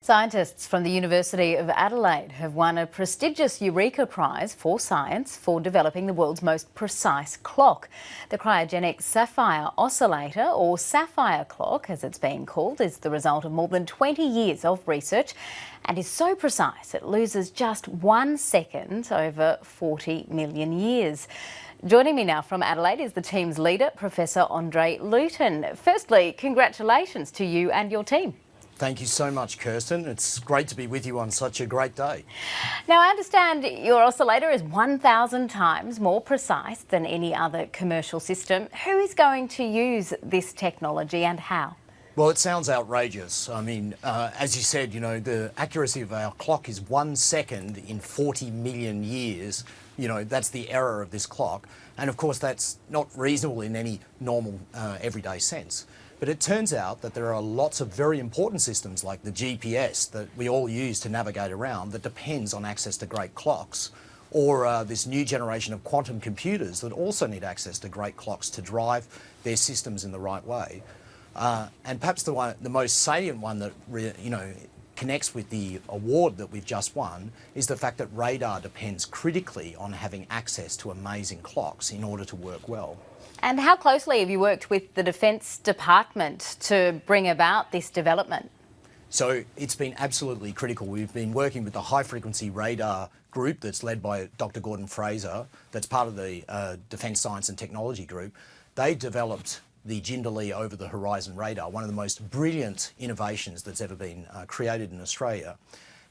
Scientists from the University of Adelaide have won a prestigious Eureka Prize for science for developing the world's most precise clock. The cryogenic Sapphire oscillator, or Sapphire clock as it's been called, is the result of more than 20 years of research and is so precise it loses just 1 second over 40 million years. Joining me now from Adelaide is the team's leader, Professor Andre Luton. Firstly, congratulations to you and your team. Thank you so much, Kirsten. It's great to be with you on such a great day. Now, I understand your oscillator is 1,000 times more precise than any other commercial system. Who is going to use this technology and how? Well, it sounds outrageous. I mean, as you said, the accuracy of our clock is 1 second in 40 million years. That's the error of this clock. And of course, that's not reasonable in any normal, everyday sense. But it turns out that there are lots of very important systems like the GPS that we all use to navigate around that depends on access to great clocks, or this new generation of quantum computers that also need access to great clocks to drive their systems in the right way. And perhaps the most salient one that connects with the award that we've just won is the fact that radar depends critically on having access to amazing clocks in order to work well. And how closely have you worked with the Defence Department to bring about this development? So it's been absolutely critical. We've been working with the high frequency radar group that's led by Dr. Gordon Fraser, that's part of the Defence Science and Technology group. They developed the Jindalee Over the Horizon radar, one of the most brilliant innovations that's ever been created in Australia.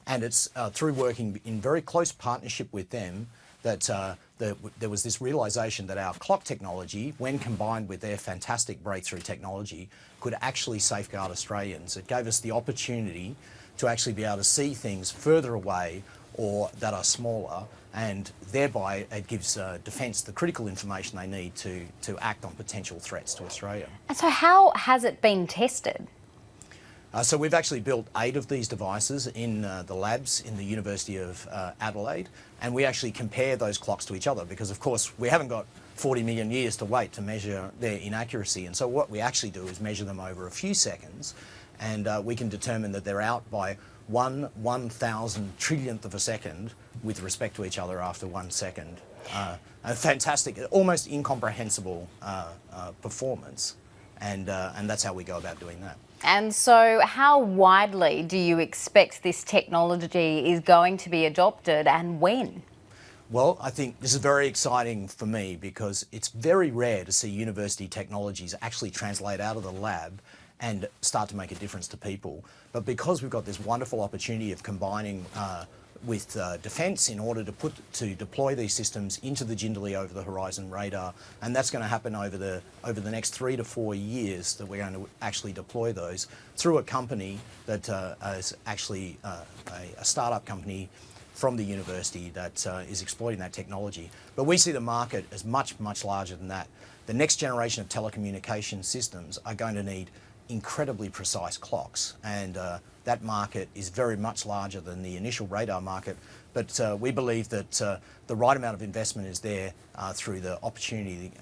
And it's through working in very close partnership with them that there was this realisation that our clock technology, when combined with their fantastic breakthrough technology, could actually safeguard Australians. It gave us the opportunity to actually be able to see things further away or that are smaller, and thereby it gives Defence the critical information they need to act on potential threats to Australia. And so how has it been tested? So we've actually built 8 of these devices in the labs in the University of Adelaide, and we actually compare those clocks to each other because, of course, we haven't got 40 million years to wait to measure their inaccuracy. And so what we actually do is measure them over a few seconds, and we can determine that they're out by 1/1000 trillionth of a second with respect to each other after 1 second. A fantastic, almost incomprehensible performance, and that's how we go about doing that. And so how widely do you expect this technology is going to be adopted and when? Well, I think this is very exciting for me because it's very rare to see university technologies actually translate out of the lab and start to make a difference to people. But because we've got this wonderful opportunity of combining with Defence in order to deploy these systems into the Jindalee Over the Horizon radar, and that's going to happen over the next 3 to 4 years that we're going to actually deploy those through a company that is actually a startup company from the university that is exploiting that technology. But we see the market as much, much larger than that. The next generation of telecommunication systems are going to need incredibly precise clocks, and that market is very much larger than the initial radar market, but we believe that the right amount of investment is there through the opportunity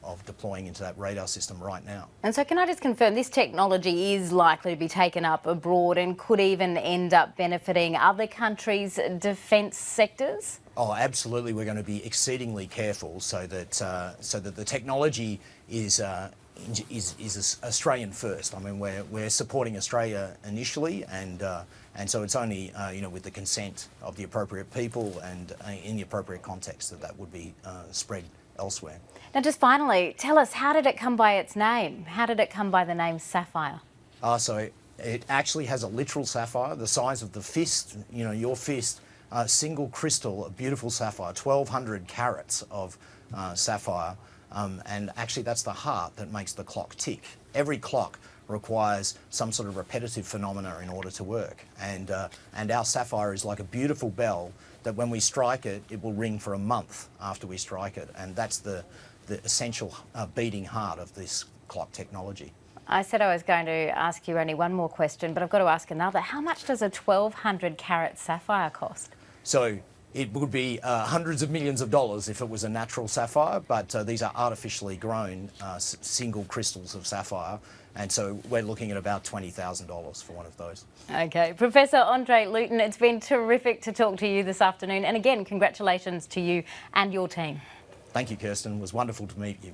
of deploying into that radar system right now. And so can I just confirm this technology is likely to be taken up abroad and could even end up benefiting other countries' defence sectors? Oh, absolutely. We're going to be exceedingly careful so that the technology is Australian first. I mean, we're supporting Australia initially, and so it's only with the consent of the appropriate people and in the appropriate context that would be spread elsewhere. Now, just finally, tell us, how did it come by its name? How did it come by the name Sapphire? So it actually has a literal sapphire, the size of the fist, your fist, single crystal, a beautiful sapphire, 1,200 carats of sapphire. And actually that's the heart that makes the clock tick. Every clock requires some sort of repetitive phenomena in order to work. And our sapphire is like a beautiful bell that when we strike it, it will ring for a month after we strike it. And that's the essential beating heart of this clock technology. I said I was going to ask you only one more question, but I've got to ask another. How much does a 1,200 carat sapphire cost? So it would be hundreds of millions of dollars if it was a natural sapphire, but these are artificially grown single crystals of sapphire, And so we're looking at about $20,000 for one of those. Okay, Professor Andre Luton, it's been terrific to talk to you this afternoon. And again, congratulations to you and your team. Thank you, Kirsten. It was wonderful to meet you.